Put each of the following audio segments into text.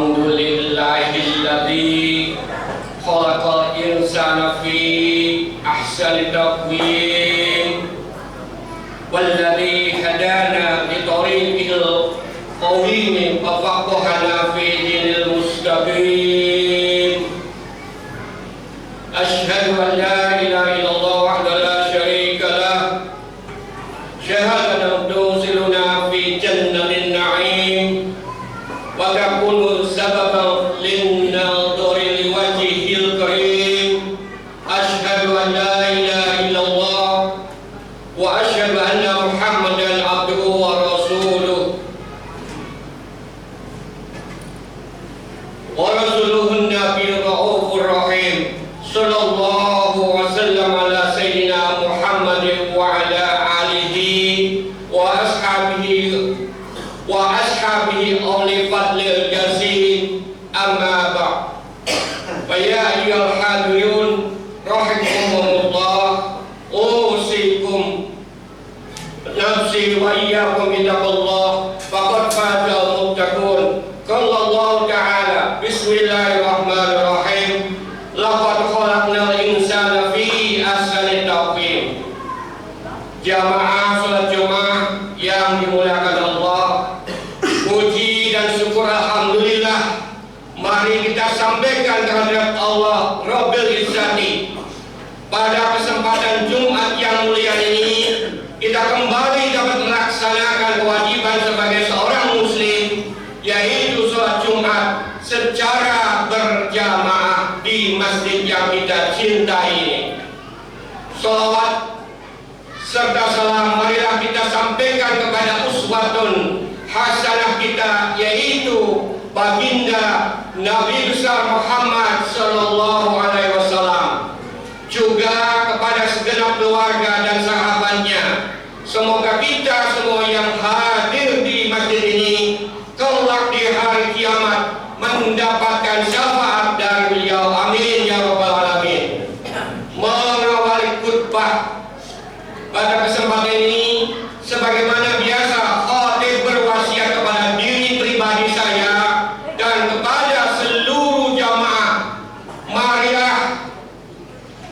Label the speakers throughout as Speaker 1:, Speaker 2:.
Speaker 1: Alhamdulillahilladzi khalaqal insana fi ahsani taqwim walladzi hadana li tariqil qawim wa faqahana fi dinil mustaqim. Asyhadu an la ilaha illallah wahdahu la syarika lah, syahadatan tusiluna fi jannatin na'im wa takunu sababan linnadhari liwajhil karim. Asyhadu an la ilaha illallah wa asyhadu anna Muhammadan abduhu wa rasuluh wa rasuluhun nabiyur raufur rahim. Sallallahu wasallam ala sayyidina Muhammadin wa ala alihi wa ashabihi awli fadlil jazim. Amma ba'd. Fa ya ayyuhal hadirun rahimakumullah, usikum nafsi wa iyyakum bittaqullah faqad fazal muttaqun. Qala Allah ta'ala, bismillahirrahmanirrahim, laqad khalaqnal insana fi ahsani taqwim. Jamaah salat Jumat yang dimuliakan Allah, puji dan syukur alhamdulillah mari kita sampaikan terhadap Allah Rabbil Izzati. Pada kesempatan Jumat yang mulia ini, kita kembali dapat melaksanakan kewajiban sebagai seorang muslim, yaitu sholat Jumat secara berjamaah di masjid yang kita cintai ini. Sholawat serta salam marilah kita sampaikan kepada uswatun hasanah kita, yaitu baginda Nabi besar Muhammad sallallahu alaihi wasallam, juga kepada segenap keluarga dan sahabatnya. Semoga kita semua yang hadir di masjid ini kelak di hari kiamat mendapatkan syafaat dari beliau. Amin ya rabbal alamin. Mengawali khutbah pada kesempatan ini, sebagaimana biasa, khatib berwasiat kepada diri pribadi saya dan kepada seluruh jamaah, marilah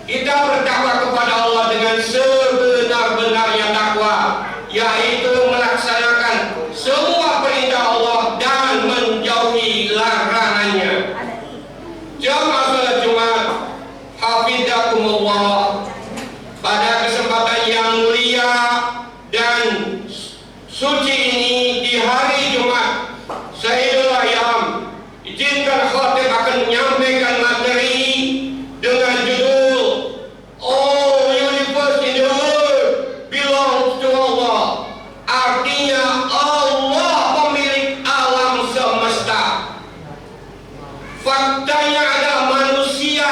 Speaker 1: kita bertakwa kepada Allah dengan sebenar-benarnya takwa, yaitu melaksanakan semua perintah Allah dan menjauhi larangannya. Jamaah salat Jumat hafizakumullah, pada kesempatan yang mulia dan suci ini di hari Jumat Sayyidul Ayyam, izinkan khatib akan menyampaikan materi dengan judul All Universe in the World Belongs to Allah. Artinya Allah pemilik alam semesta. Faktanya adalah manusia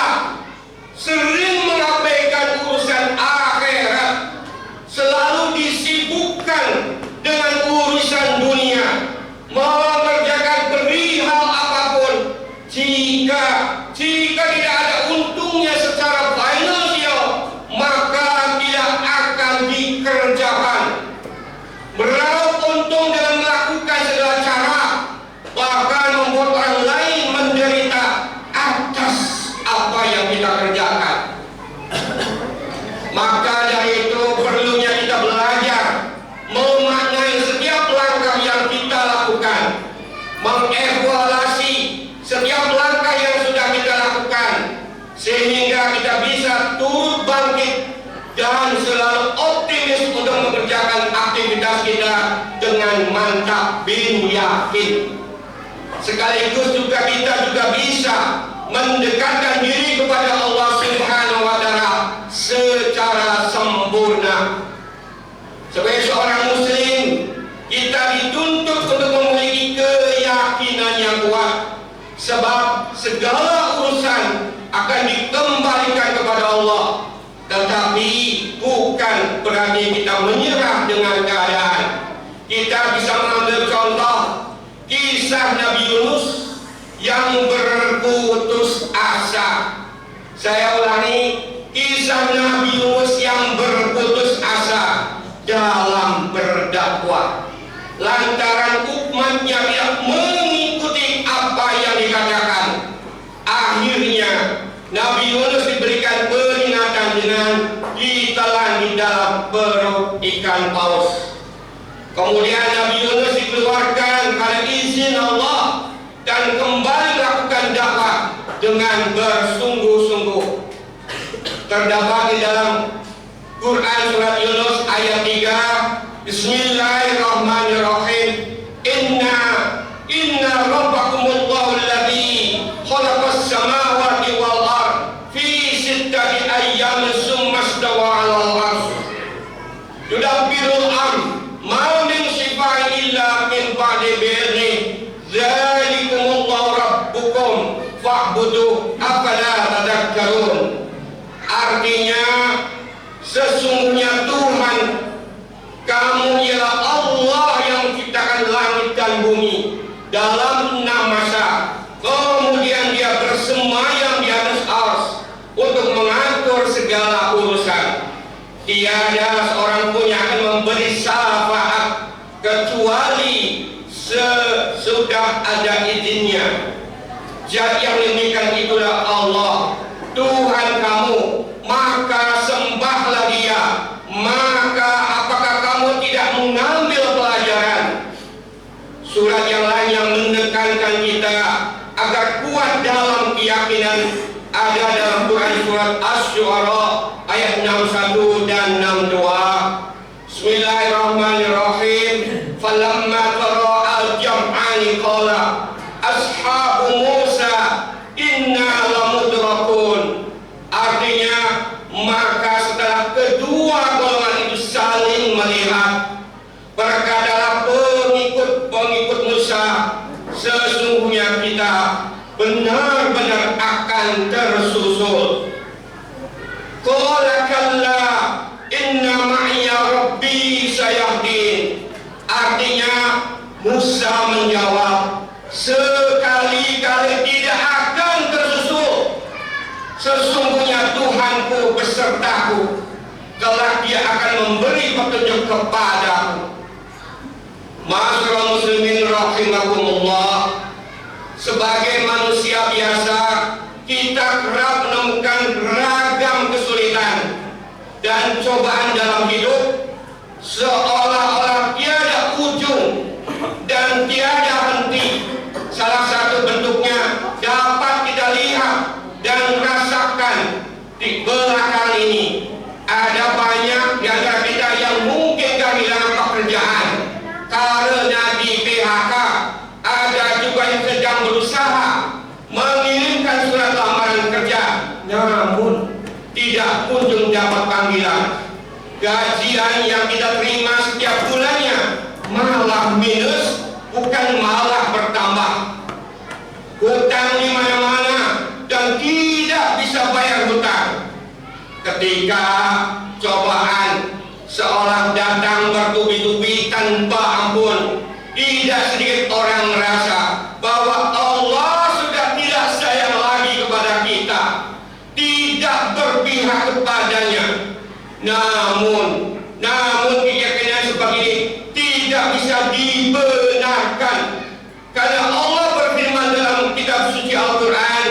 Speaker 1: sering mengabaikan urusan akhirat, selalu disibukkan dengan urusan dunia, mengerjakan perihal apapun. Jika tidak ada untungnya secara finansial, maka tidak akan dikerjakan. Meraup untung dengan melakukan segala cara, bahkan membuat orang lain menderita atas apa yang kita kerjakan. Maka dari itu perlunya kita belajar memaknai setiap langkah yang kita lakukan, mengevaluasi setiap langkah yang sudah kita lakukan, sehingga kita bisa turut bangkit dan selalu optimis untuk mengerjakan aktivitas kita dengan mantap bin yakin. Sekaligus juga kita juga bisa mendekatkan diri kepada Allah Subhanahu wa Ta'ala secara sempurna. Sebagai seorang muslim, kita dituntut untuk memiliki keyakinan yang kuat, sebab segala urusan akan dikembalikan kepada Allah. Tetapi bukan berarti kita menyerah dengan keadaan. Kita bisa mengambil contoh kisah Nabi Yunus yang berputus asa. Saya ulangi, kisah Nabi Yunus yang berputus asa dalam berdakwah lantaran umatnya tidak mengikuti apa yang dengan ditelan di dalam perut ikan paus. Kemudian Nabi Yunus dikeluarkan pada izin Allah dan kembali melakukan dakwah dengan bersungguh-sungguh. Terdapat di dalam Quran surat Yunus ayat 3, Bismillahirrahmanirrahim. Inna rabbakumullahu alladzi khalaqas samawati wal ard fi sittati ayyamin tsumma istawa 'alal 'arsy yudabbirul amr ma min syifa'in illa min ba'di bi'idhnih dzalikumullahu rabbukum fa'buduh afala tadhakkarun. Artinya, sesungguhnya Tuhan kamu ialah Allah yang menciptakan langit dan bumi dalam 6 masa. Kemudian Dia bersemayam di atas ars untuk mengatur segala urusan. Tiada seorang pun yang akan memberi syafaat kecuali sesudah ada izinnya. Jadi yang demikian itulah Allah Tuhan kamu, maka sembahlah Dia. Maka apakah kamu tidak mengambil pelajaran? Surat yang lain yang menekankan kita agar kuat dalam keyakinan ada dalam Quran surat Asy-Syu'ara ayat 61 dan 62. Bismillahirrahmanirrahim. Falamma tara'al jam'ani qala ashabu Musa inna lamudrakun. Artinya, maka setelah kedua golongan itu saling melihat, berkatalah pengikut Musa, sesungguhnya kita benar-benar akan tersusul. Qala kalla inna ma'iya rabbi sayahdin. Artinya, Musa menjawab, sekali-kali tidak akan tersusul. Sesungguhnya Tuhanku besertaku, kelak Dia akan memberi petunjuk kepadaku. Ma'asyiral muslimin rahimakumullah, sebagai manusia biasa kita kerap menemukan beragam kesulitan dan cobaan dalam hidup, seolah-olah tiada ujung dan tiada henti. Salah satu bentuknya dapat kita lihat dan rasakan di belakang ini. Ada banyak di antara kita yang mungkin kehilangan pekerjaan karena di PHK. Ada juga yang sedang berusaha mengirimkan surat lamaran kerja, namun tidak kunjung dapat panggilan. Gajian yang kita terima setiap bulannya malah minus, bukan malah bertambah. Hutang di mana-mana dan tidak bisa bayar hutang. Ketika cobaan seolah datang bertubi-tubi tanpa ampun, tidak sedikit orang merasa bahwa Allah sudah tidak sayang lagi kepada kita, tidak berpihak kepadanya. Namun keyakinan seperti ini tidak bisa dibenarkan, karena Allah berfirman dalam kitab suci Al-Quran,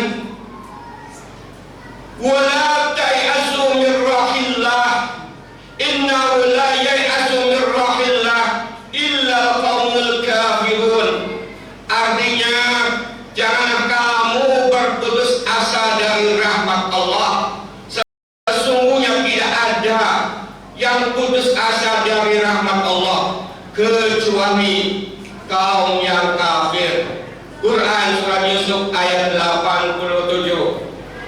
Speaker 1: "Wala ta'asu min rahillah, innahu la ya'asu min rahillah illa qaumul kafirun." Artinya, jangan kamu berputus asa dari rahmat Allah. Sesungguhnya tidak ada yang putus asa dari rahmat Allah kecuali kaum yang kafir. Quran surat Yusuf ayat 87.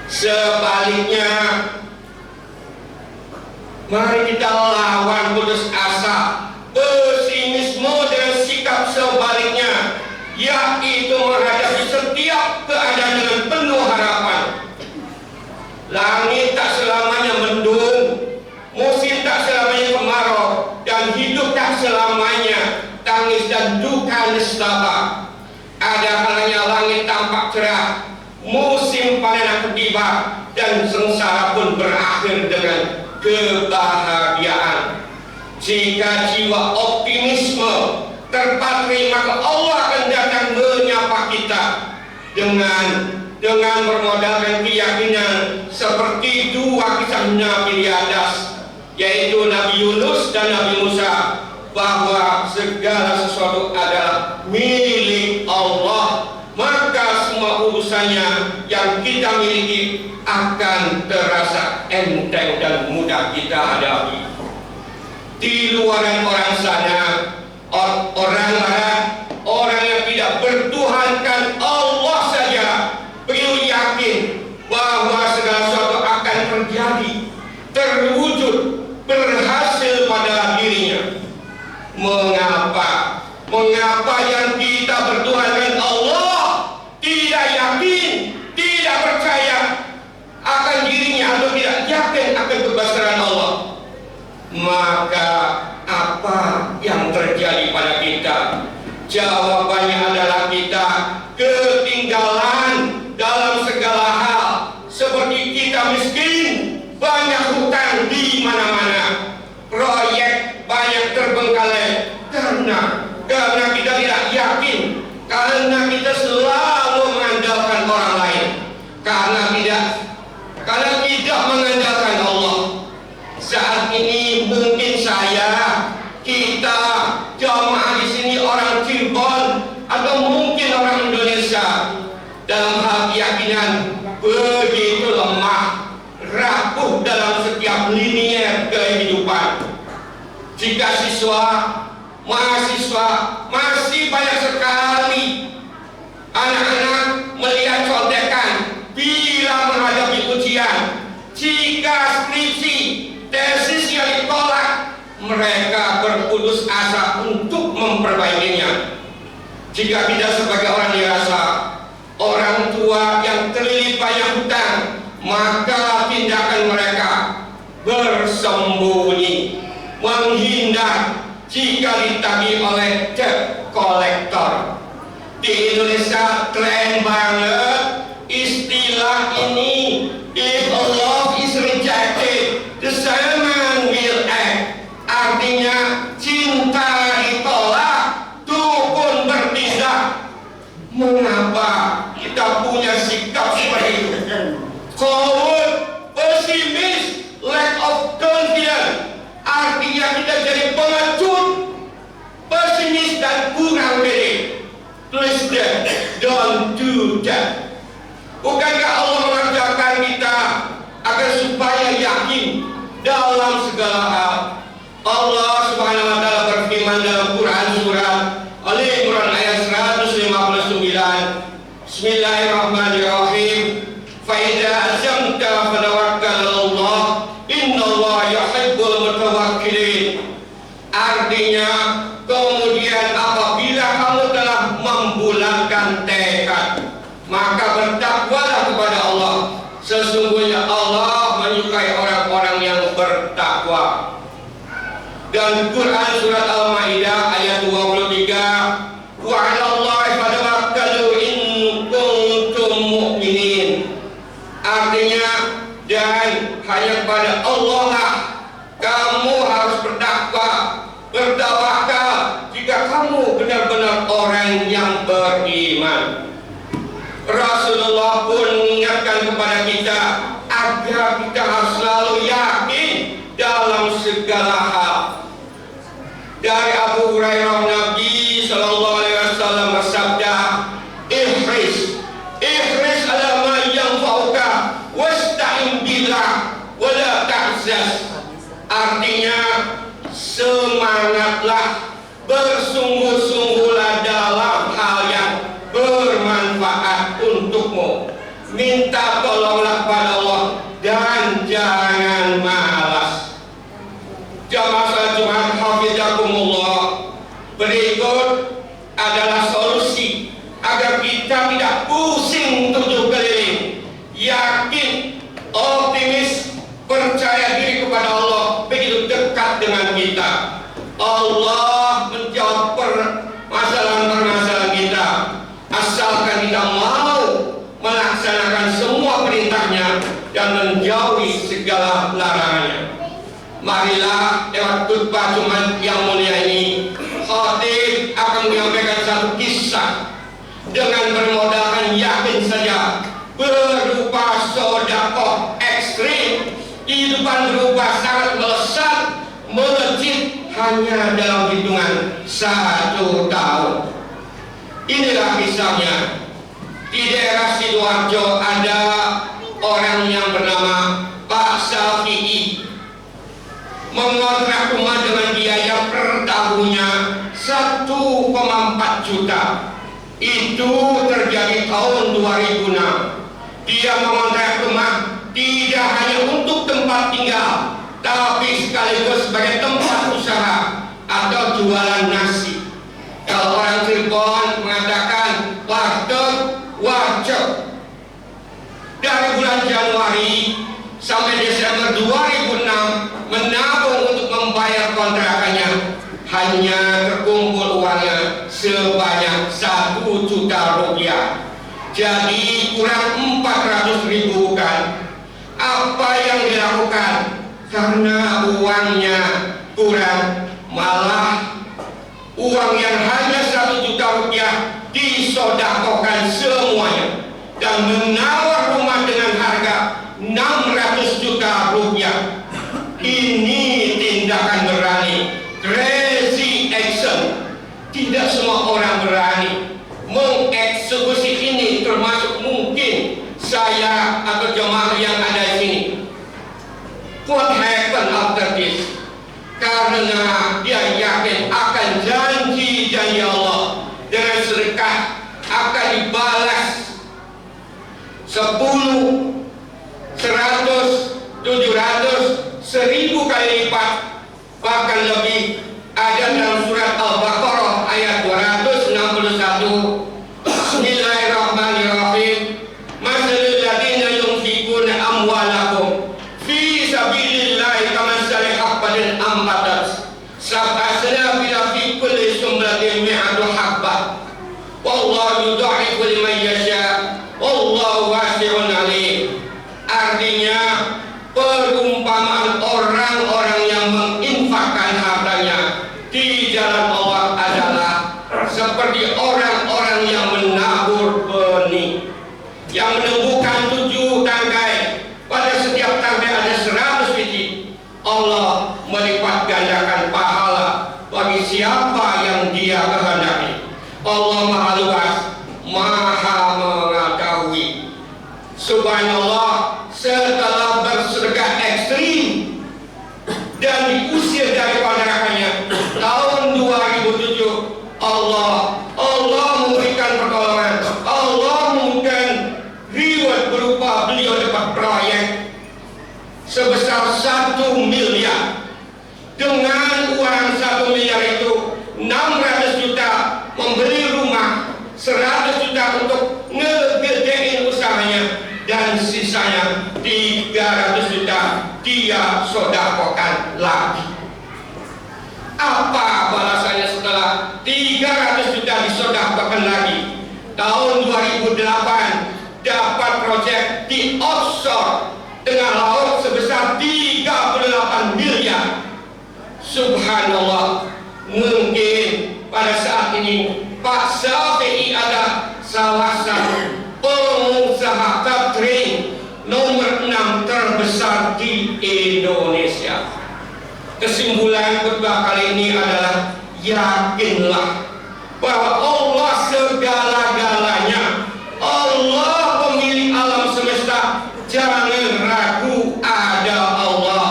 Speaker 1: Sebaliknya, mari kita lawan putus asa, pesimisme dan sikap sebaliknya, yaitu menghadapi setiap keadaan dengan penuh harapan. Langit tak selamanya mendung, musim tak selamanya kemarau, dan hidup tak selamanya tangis dan duka nestapa. Ada kalanya langit tampak cerah, musim panen akan tiba, dan sengsara pun berakhir dengan kebahagiaan. Jika jiwa optimisme terpatri, maka Allah akan datang menyapa kita dengan dengan bermodalkan keyakinan seperti dua kisah Nabi di atas, yaitu Nabi Yunus dan Nabi Musa, bahwa segala sesuatu adalah milik Allah, maka semua urusannya yang kita miliki akan terasa enteng dan mudah kita hadapi. Di luar orang sana, orang lain, orang yang tidak bertuhankan Allah saja perlu yakin bahwa segala sesuatu akan terjadi, terwujud, berhasil pada dirinya. Mengapa? Mengapa yang kita bertuhankan Allah tidak yakin, tidak percaya akan dirinya, atau tidak yakin akan kebesaran Allah? Maka apa yang terjadi pada kita? Jawabannya adalah kita ketinggalan dalam segala hal. Seperti kita miskin, banyak hutang di mana-mana, proyek banyak terbengkalai karena kita tidak yakin, karena kita selalu mengandalkan orang lain, karena tidak mengandalkan Allah. Saat ini mungkin kita jamaah di sini orang Cirebon atau mungkin orang Indonesia dalam hal keyakinan begitu lemah, rapuh dalam setiap linier kehidupan. Jika mahasiswa masih banyak sekali anak-anak melihat contekan bila menghadapi ujian. Jika skripsi, tesisnya ditolak, mereka berputus asa untuk memperbaikinya. Jika kita sebagai orang dewasa, orang tua yang terlilit banyak hutang, maka tindakan mereka bersembunyi, menghindar jika ditagih oleh debt collector. Di Indonesia tren banget istilah ini. If a love is rejected, the same man will act. Artinya cinta ditolak, dukun bertindak. Mengapa kita punya sikap seperti itu? Coward, pesimis, lack of confidence. Artinya kita jadi pengecut, pesimis dan kurang pede. Please don't do that. Bukankah Allah mengajarkan kita agar supaya yakin dalam segala hal? Allah Subhanahu wa taala berfirman dalam Quran surat Al-Imran ayat 159. Bismillahirrahmanirrahim. Fa idza azamta fatawakkal 'ala Allah, innallaha yuhibbul mutawakkilin. Artinya, kemudian apabila kamu telah membulatkan tekad, maka bertakwalah kepada Allah. Sesungguhnya Allah menyukai orang-orang yang bertakwa. Dan Quran surat Al-Maidah ayat 23, wa 'alallahi fatawakkalu in kuntum mu'minin. Artinya, dan hanya kepada Allah lah kamu harus bertawakal jika kamu benar-benar orang yang beriman. Rasulullah pun mengingatkan kepada kita agar kita harus selalu yakin dalam segala hal. Dari Abu Hurairah, Nabi Sallallahu Alaihi Wasallam bersabda, ihris ala ma yanfa'uka wasta'in billah wala ta'zaz. Artinya, semangatlah, bersungguh-sungguhlah dalam hal yang bermanfaat untukmu. Minta tolonglah pada Allah dan jangan malas. Jamaah salat Jumat hafizakumullah. Berikut adalah solusi agar kita tidak pusing tujuh keliling. Yakin, optimis, percaya diri kepada Allah, begitu dekat dengan kita. Allah menjawab permasalahan-permasalahan kita, asalkan kita mau melaksanakan semua perintahnya dan menjauhi segala larangannya. Marilah lewat khutbah Jumat yang mulia ini, khatib akan menyampaikan satu kisah dengan bermodalkan yakin saja sodakoh ekstrim, kehidupan berubah sangat melesat, melejit hanya dalam hitungan 1 tahun. Inilah kisahnya. Di daerah Sidoarjo ada orang yang bernama Pak Syafi'i, mengontrak rumah dengan biaya per tahunnya 1,4 juta. Itu terjadi tahun 2006. Dia mengontrak rumah tidak hanya untuk tempat tinggal, tapi sekaligus sebagai tempat usaha atau jualan nasi. Kalau orang Cirebon mengatakan warteg. Dari bulan Januari sampai Desember 2006 menabung untuk membayar kontrakannya, hanya terkumpul uangnya sebanyak 1 juta rupiah. Jadi kurang 400.000 bukan? Apa yang dilakukan? Karena uangnya kurang, malah uang yang hanya 1 juta rupiah disodakokan semuanya dan menawar rumah dengan harga 600 juta rupiah. Ini tindakan berani, crazy action. Tidak semua orang berani mengeksekusi ini, termasuk mungkin saya atau jemaah yang ada di sini. What happened after this? Karena dia yakin akan janji-janji Allah dengan sedekah akan dibalas 10, 100, 700, 1000 kali lipat, bahkan lebih. Ada dalam surat Al-Baqarah ayat 261. Bismillahirrahmanirrahim. Masalul ladzina yunfikuna amwalakum fi sabilillahi kamathali habbatin ambatat sab'a sanabila fi kulli sunbulatin mi'atu habbah. Wallahu yudha'ifu liman yasha. Wallahu wasi'un alim. Artinya perumpamaan orang-orang yang menginfakkan hartanya di jalan Allah adalah seperti orang-orang yang menabur benih, yang menumbuhkan 7 tangkai, pada setiap tangkai ada 100 biji. Allah melipat gandakan pahala bagi siapa yang Dia kehendaki. Allah Maha Luas, Maha mengetahui. Subhanallah, setelah bersedekah ekstrim dan diusir dari kontrakannya tahun 2007, Allah memberikan pertolongan. Allah memberikan reward berupa beliau dapat proyek sebesar 1 miliar. Dengan uang 1 miliar itu 600 juta membeli rumah, 100 juta untuk ngegedein usahanya, dan sisanya 300 juta dia sodakokan lagi. Apa balasannya setelah 300 juta disodakokan lagi? Tahun 2008 dapat proyek di offshore tengah laut sebesar 38 miliar. Subhanallah, mungkin pada saat ini Pak Syafi'i adalah salah satu pengusaha catering nomor 6 terbesar di Indonesia. Kesimpulan khutbah kali ini adalah yakinlah bahwa Allah segala-galanya. Allah pemilik alam semesta. Jangan ragu ada Allah.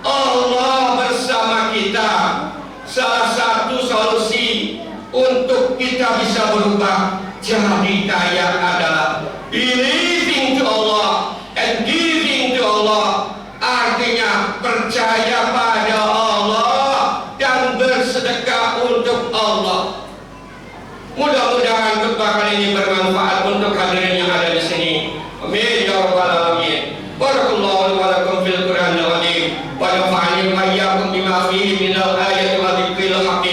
Speaker 1: Allah bersama kita. Salah satu solusi untuk kita bisa berubah jadi kaya adalah believing to Allah and giving to Allah. Artinya percaya pada Allah dan bersedekah untuk Allah. Mudah-mudahan khutbah kali ini bermanfaat untuk hadirin yang ada di sini. Amin ya rabbal alamin. Barakallahu wa lakum fil Qur'anil azim wa nafa'ani wa iyyakum bima fihi minal ayati wa dzikril hakim.